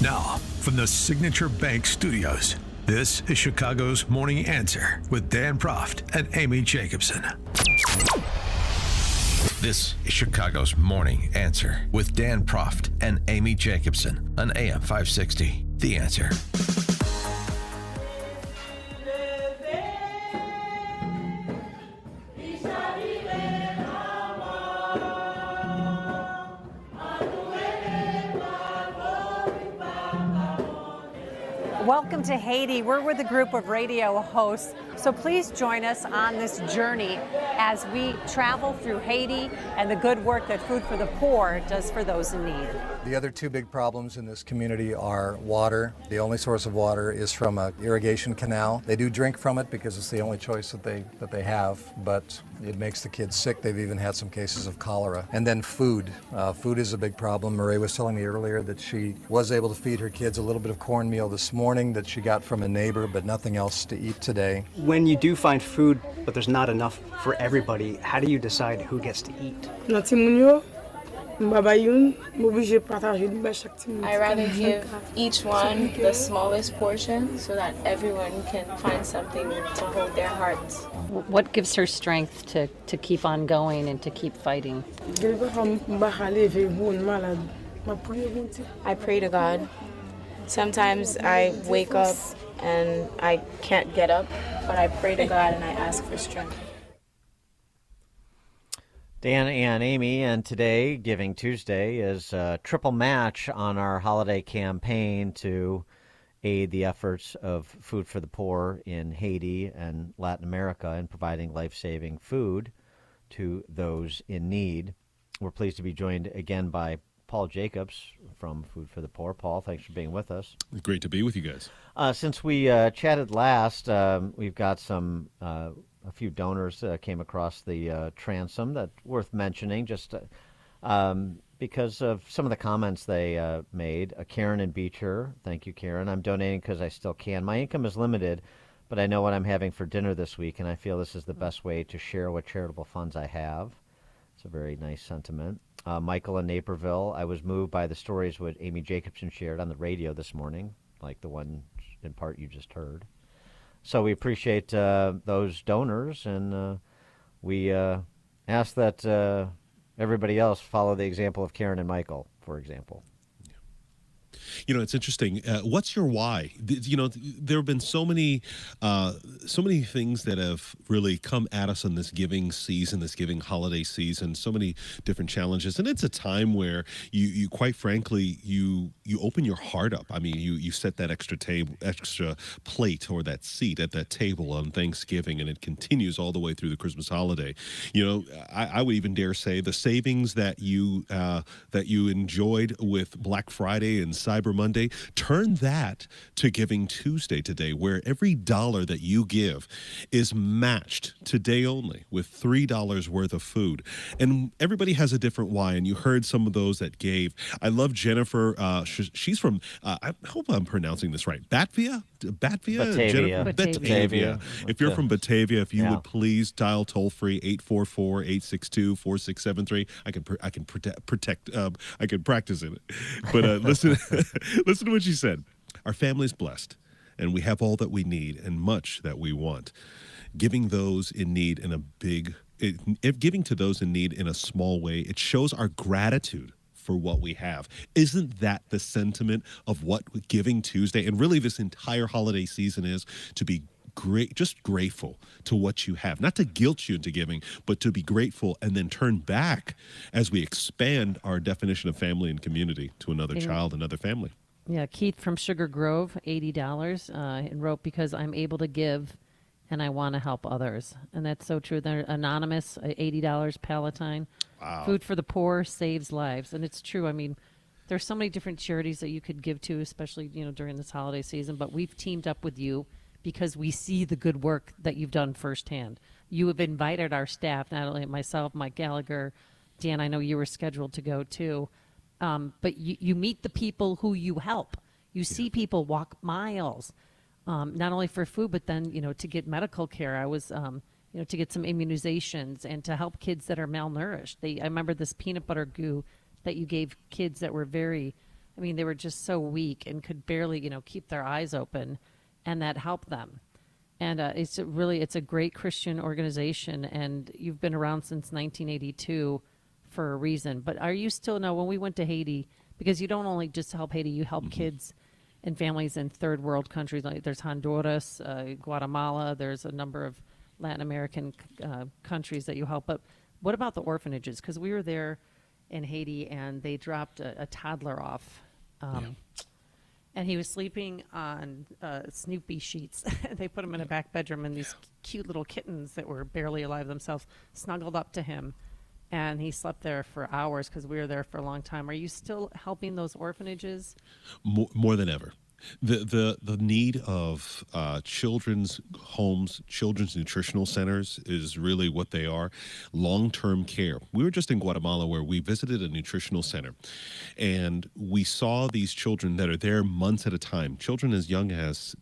Now, from the Signature Bank Studios, this is Chicago's Morning Answer with Dan Proft and Amy Jacobson. This is Chicago's Morning Answer with Dan Proft and Amy Jacobson on AM 560. The Answer. Welcome to Haiti. We're with a group of radio hosts, so please join us on this journey as we travel through Haiti and the good work that Food for the Poor does for those in need. The other two big problems in this community are water. The only source of water is from an irrigation canal. They do drink from it because it's the only choice that they have, but it makes the kids sick. They've even had some cases of cholera. And then food. Food is a big problem. Marie was telling me earlier that she was able to feed her kids a little bit of cornmeal this morning that she got from a neighbor, but nothing else to eat today. When you do find food, but there's not enough for everybody, how do you decide who gets to eat? I rather give each one the smallest portion so that everyone can find something to hold their hearts. What gives her strength to keep on going and to keep fighting? I pray to God. Sometimes I wake up and I can't get up, but I pray to God and I ask for strength. Dan and Amy, and today, Giving Tuesday, is a triple match on our holiday campaign to aid the efforts of Food for the Poor in Haiti and Latin America in providing life-saving food to those in need. We're pleased to be joined again by Paul Jacobs from Food for the Poor. Paul, thanks for being with us. Great to be with you guys. Since we chatted last, we've got a few donors came across the transom that's worth mentioning just because of some of the comments they made. Karen and Beecher, thank you, Karen. I'm donating because I still can. My income is limited, but I know what I'm having for dinner this week, and I feel this is the best way to share what charitable funds I have. It's a very nice sentiment. Michael in Naperville, I was moved by the stories what Amy Jacobson shared on the radio this morning, like the one in part you just heard. So we appreciate those donors, and we ask that everybody else follow the example of Karen and Michael, for example. You know, it's interesting. What's your why? You know, there have been so many things that have really come at us in this giving season, this giving holiday season. So many different challenges, and it's a time where you quite frankly, you open your heart up. I mean, you set that extra plate or that seat at that table on Thanksgiving, and it continues all the way through the Christmas holiday. You know, I would even dare say the savings that you enjoyed with Black Friday and Cyber Monday, turn that to Giving Tuesday today, where every dollar that you give is matched today only with $3 worth of food. And everybody has a different why, and you heard some of those that gave. I love Jennifer. She's from, I hope I'm pronouncing this right, Batavia? Batavia. Batavia. If you're from Batavia, if you would please dial toll free 844-862-4673. I can practice it. But listen to what she said. Our family's blessed, and we have all that we need and much that we want. Giving those in need giving to those in need in a small way, it shows our gratitude for what we have. Isn't that the sentiment of what Giving Tuesday and really this entire holiday season is? To be just grateful to what you have, not to guilt you into giving, but to be grateful and then turn back as we expand our definition of family and community to another child, another family. Yeah, Keith from Sugar Grove, $80, and wrote, because I'm able to give and I want to help others. And that's so true. They're anonymous, $80, Palatine. Wow. Food for the Poor saves lives. And it's true. I mean, there's so many different charities that you could give to, especially, during this holiday season. But we've teamed up with you because we see the good work that you've done firsthand. You have invited our staff, not only myself, Mike Gallagher, Dan, I know you were scheduled to go too. But you meet the people who you help. You see people walk miles, not only for food, but then, to get medical care. I was, to get some immunizations and to help kids that are malnourished. I remember this peanut butter goo that you gave kids that were very I mean, they were just so weak and could barely, keep their eyes open, and that helped them. And it's a great Christian organization, and you've been around since 1982 for a reason. But are you still, now, when we went to Haiti, because you don't only just help Haiti, you help kids and families in third world countries. Like there's Honduras, Guatemala, there's a number of Latin American countries that you help. But what about the orphanages? Because we were there in Haiti, and they dropped a toddler off. And he was sleeping on Snoopy sheets. They put him in a back bedroom, and these cute little kittens that were barely alive themselves snuggled up to him. And he slept there for hours because we were there for a long time. Are you still helping those orphanages? More than ever. The need of children's homes, children's nutritional centers is really what they are. Long-term care. We were just in Guatemala where we visited a nutritional center, and we saw these children that are there months at a time, children as young as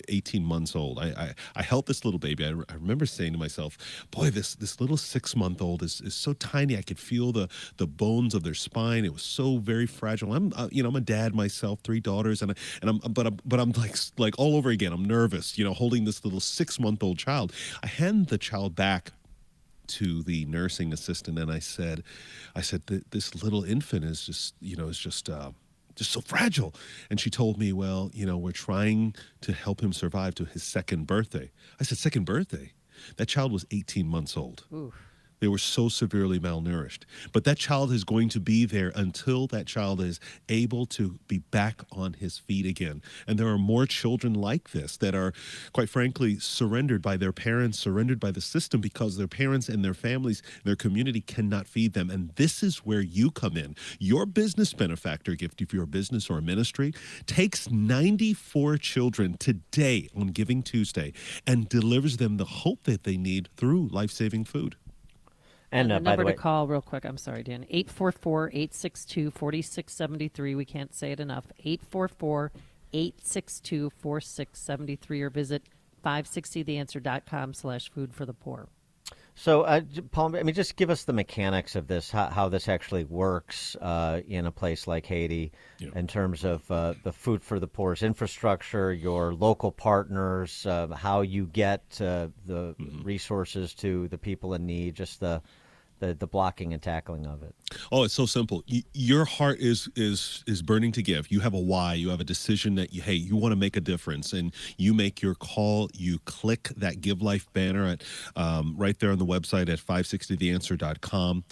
18 months old. I held this little baby. I remember saying to myself, boy, this little 6-month-old is so tiny. I could feel the bones of their spine. It was so very fragile. I'm a dad myself, 3 daughters, and I'm like all over again. I'm nervous, holding this little 6-month-old child. I hand the child back to the nursing assistant, and I said, this little infant is just so fragile. And she told me, well, we're trying to help him survive to his 2nd birthday. I said, 2nd birthday? That child was 18 months old. Oof. They were so severely malnourished. But that child is going to be there until that child is able to be back on his feet again. And there are more children like this that are, quite frankly, surrendered by their parents, surrendered by the system because their parents and their families, their community cannot feed them. And this is where you come in. Your business benefactor gift, if you're a business or a ministry, takes 94 children today on Giving Tuesday and delivers them the hope that they need through life-saving food. And the by number the way, to call real quick, I'm sorry, Dan, 844-862-4673. We can't say it enough. 844-862-4673, or visit 560theanswer.com/food for the poor. So, Paul, just give us the mechanics of this, how this actually works in a place like Haiti, in terms of the Food for the Poor's infrastructure, your local partners, how you get the resources to the people in need, just the blocking and tackling of it. Oh, it's so simple. Your heart is burning to give. You have a why. You have a decision that you want to make a difference, and you make your call. You click that Give Life banner at right there on the website at 560theanswer.com,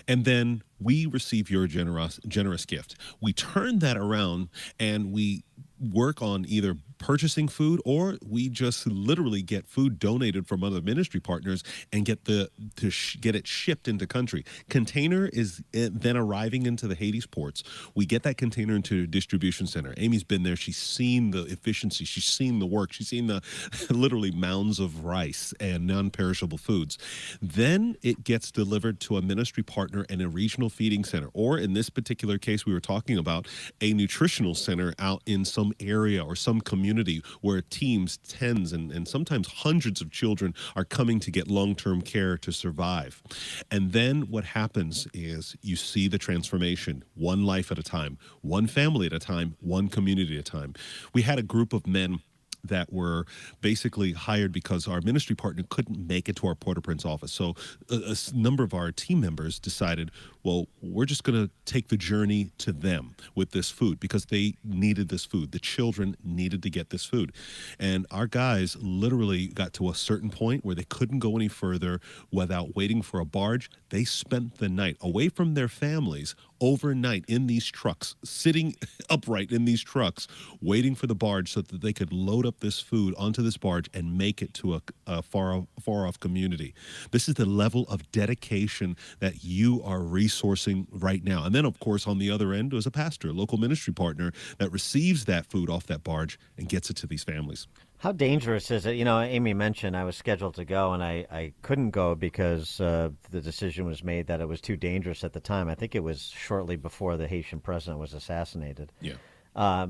and then we receive your generous gift. We turn that around and we work on either purchasing food, or we just literally get food donated from other ministry partners and get get it shipped into country. Container is then arriving into the Hades ports. We get that container into a distribution center. Amy's been there. She's seen the efficiency. She's seen the work. She's seen the literally mounds of rice and non-perishable foods. Then it gets delivered to a ministry partner and a regional feeding center, or in this particular case, we were talking about a nutritional center out in some area or some community where teams, tens and sometimes hundreds of children are coming to get long-term care to survive. And then what happens is you see the transformation, one life at a time, one family at a time, one community at a time. We had a group of men that were basically hired because our ministry partner couldn't make it to our Port-au-Prince office. So a number of our team members decided, well, we're just going to take the journey to them with this food because they needed this food. The children needed to get this food. And our guys literally got to a certain point where they couldn't go any further without waiting for a barge. They spent the night away from their families overnight in these trucks, sitting upright in these trucks, waiting for the barge so that they could load up this food onto this barge and make it to a far off community. This is the level of dedication that you are resourcing right now. And then, of course, on the other end was a pastor, a local ministry partner that receives that food off that barge and gets it to these families. How dangerous is it? Amy mentioned I was scheduled to go, and I couldn't go because the decision was made that it was too dangerous at the time. I think it was shortly before the Haitian president was assassinated. Yeah.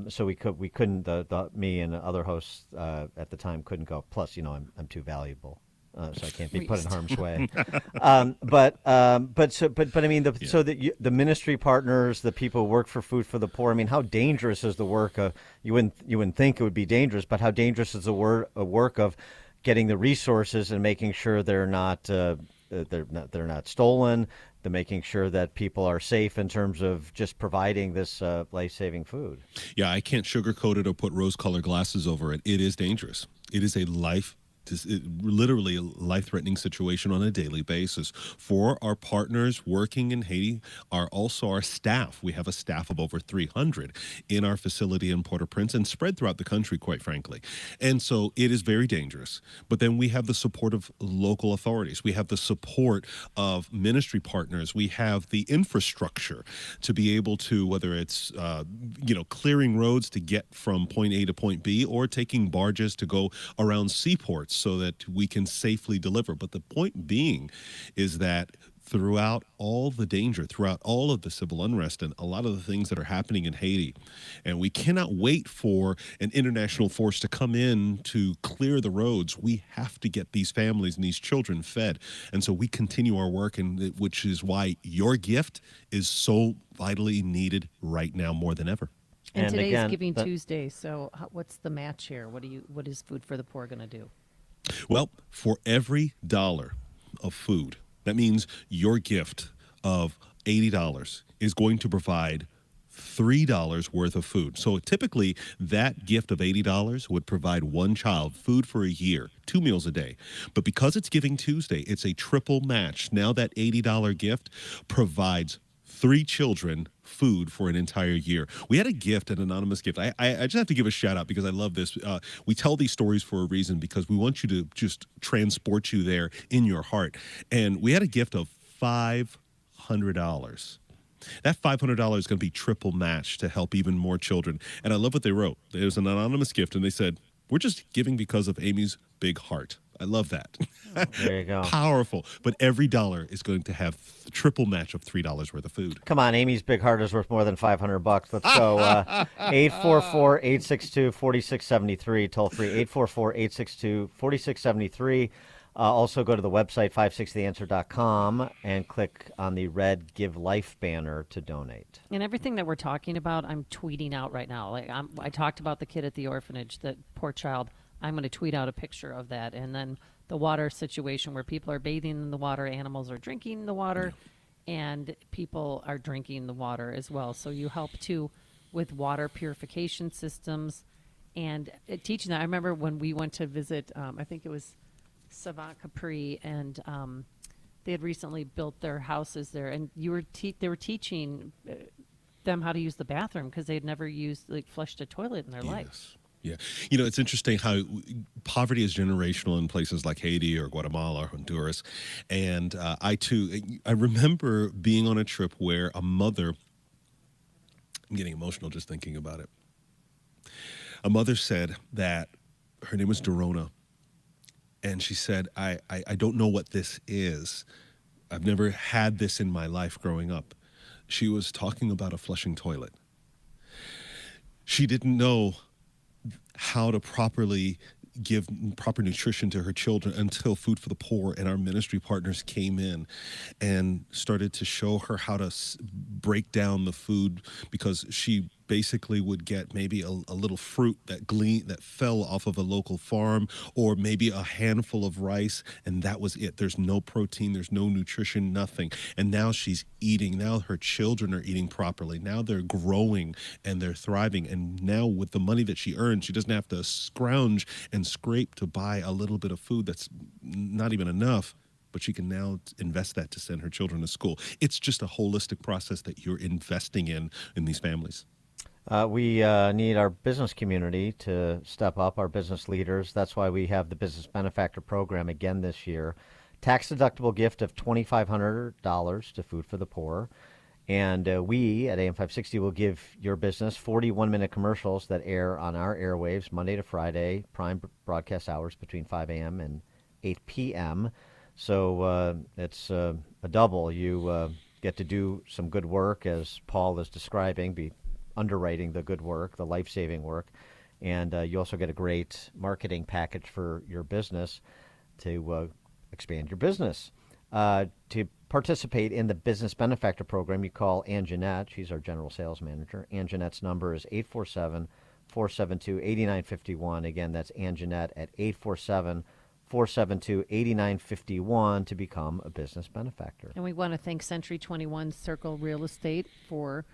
So we couldn't. Me and the other hosts at the time couldn't go. Plus, I'm too valuable. so I can't be put in harm's way. But I mean, so that the ministry partners, the people who work for Food for the Poor. I mean, how dangerous is the work? You wouldn't think it would be dangerous, but how dangerous is the work of getting the resources and making sure they're not stolen, the making sure that people are safe in terms of just providing this life-saving food. Yeah, I can't sugarcoat it or put rose-colored glasses over it. It is dangerous. It is literally a life-threatening situation on a daily basis for our partners working in Haiti. Are also our staff. We have a staff of over 300 in our facility in Port-au-Prince and spread throughout the country, quite frankly. And so it is very dangerous. But then we have the support of local authorities. We have the support of ministry partners. We have the infrastructure to be able to, whether it's clearing roads to get from point A to point B, or taking barges to go around seaports so that we can safely deliver. But the point being is that throughout all the danger, throughout all of the civil unrest and a lot of the things that are happening in Haiti, and we cannot wait for an international force to come in to clear the roads. We have to get these families and these children fed. And so we continue our work, which is why your gift is so vitally needed right now more than ever. And today is Giving Tuesday, so what's the match here? What is Food for the Poor going to do? Well, for every dollar of food, that means your gift of $80 is going to provide $3 worth of food. So typically that gift of $80 would provide one child food for a year, 2 meals a day. But because it's Giving Tuesday, it's a triple match. Now that $80 gift provides 3 children food for an entire year. We had a gift, an anonymous gift. I just have to give a shout out because I love this. We tell these stories for a reason because we want you to just transport you there in your heart. And we had a gift of $500. That $500 is going to be triple matched to help even more children. And I love what they wrote. It was an anonymous gift, and they said, "We're just giving because of Amy's big heart." I love that. There you go. Powerful. But every dollar is going to have triple match of $3 worth of food. Come on, Amy's big heart is worth more than $500. Let's go. 844-862-4673, toll free. 844-862-4673. Also go to the website 560theanswer.com and click on the red Give Life banner to donate. And everything that we're talking about, I'm tweeting out right now. Like I talked about the kid at the orphanage, that poor child. I'm going to tweet out a picture of that. And then the water situation where people are bathing in the water, animals are drinking the water, and people are drinking the water as well. So you help too with water purification systems and teaching that. I remember when we went to visit, I think it was Savant Capri, and they had recently built their houses there, and they were teaching them how to use the bathroom because they had never flushed a toilet in their life. Yeah. You know, it's interesting how poverty is generational in places like Haiti or Guatemala or Honduras. And I remember being on a trip where a mother, I'm getting emotional just thinking about it. A mother said that her name was Dorona. And she said, I don't know what this is. I've never had this in my life growing up. She was talking about a flushing toilet. She didn't know how to properly give proper nutrition to her children until Food for the Poor and our ministry partners came in and started to show her how to break down the food, because she basically would get maybe a little fruit that fell off of a local farm, or maybe a handful of rice, and that was it. There's no protein, there's no nutrition, nothing. And now she's eating. Now her children are eating properly. Now they're growing and they're thriving. And now with the money that she earns, she doesn't have to scrounge and scrape to buy a little bit of food that's not even enough, but she can now invest that to send her children to school. It's just a holistic process that you're investing in these families. We need our business community to step up, our business leaders. That's why we have the Business Benefactor Program again this year. Tax-deductible gift of $2,500 to Food for the Poor. And we at AM 560 will give your business 41-minute commercials that air on our airwaves Monday to Friday, prime broadcast hours between 5 a.m. and 8 p.m. So it's a double. You get to do some good work, as Paul is describing, be underwriting the good work, the life-saving work, and you also get a great marketing package for your business to expand your business. To participate in the Business Benefactor Program, you call Ann Jeanette. She's our General Sales Manager. Ann Jeanette's number is 847-472-8951. Again, that's Ann Jeanette at 847-472-8951 to become a business benefactor. And we want to thank Century 21 Circle Real Estate for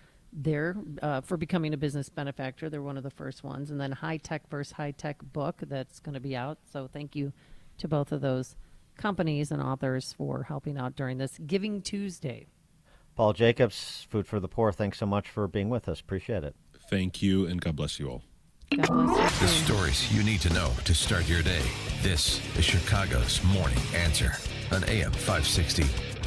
for becoming a business benefactor. They're one of the first ones. And then High Tech vs. High Tech book that's going to be out. So thank you to both of those companies and authors for helping out during this Giving Tuesday. Paul Jacobs, Food for the Poor, thanks so much for being with us. Appreciate it. Thank you, and God bless you all. God bless The you. stories you need to know to start your day. This is Chicago's Morning Answer on AM 560.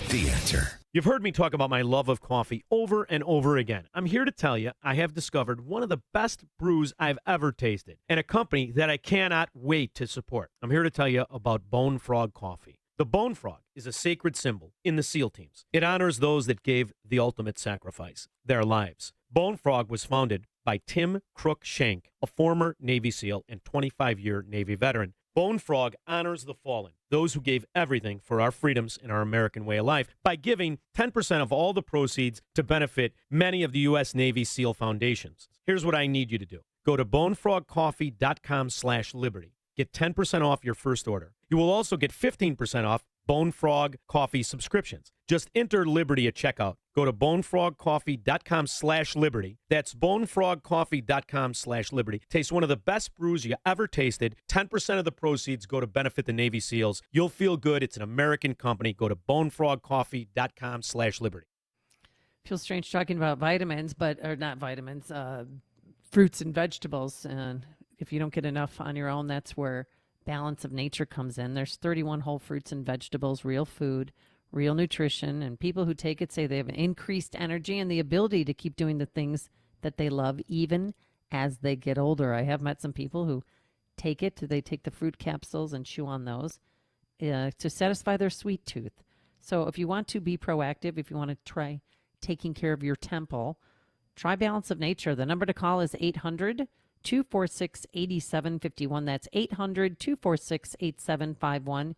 The Answer. You've heard me talk about my love of coffee over and over again. I'm here to tell you I have discovered one of the best brews I've ever tasted and a company that I cannot wait to support. I'm here to tell you about Bone Frog Coffee. The Bone Frog is a sacred symbol in the SEAL teams. It honors those that gave the ultimate sacrifice, their lives. Bone Frog was founded by Tim Crook Shank, a former Navy SEAL and 25-year Navy veteran. Bone Frog honors the fallen, those who gave everything for our freedoms and our American way of life, by giving 10% of all the proceeds to benefit many of the U.S. Navy SEAL foundations. Here's what I need you to do. Go to bonefrogcoffee.com/liberty. Get 10% off your first order. You will also get 15% off Bone Frog Coffee subscriptions. Just enter Liberty at checkout. Go to bonefrogcoffee.com/liberty. That's bonefrogcoffee.com/liberty. Taste one of the best brews you ever tasted. 10% of the proceeds go to benefit the Navy SEALs. You'll feel good. It's an American company. Go to bonefrogcoffee.com/liberty. Feels strange talking about vitamins, or not vitamins, fruits and vegetables. And if you don't get enough on your own, that's where Balance of Nature comes in. There's 31 whole fruits and vegetables, real food, real nutrition, and people who take it say they have increased energy and the ability to keep doing the things that they love even as they get older. I have met some people who take it. They take the fruit capsules and chew on those to satisfy their sweet tooth. So if you want to be proactive, if you want to try taking care of your temple, try Balance of Nature. The number to call is 800-246-8751. That's 800-246-8751.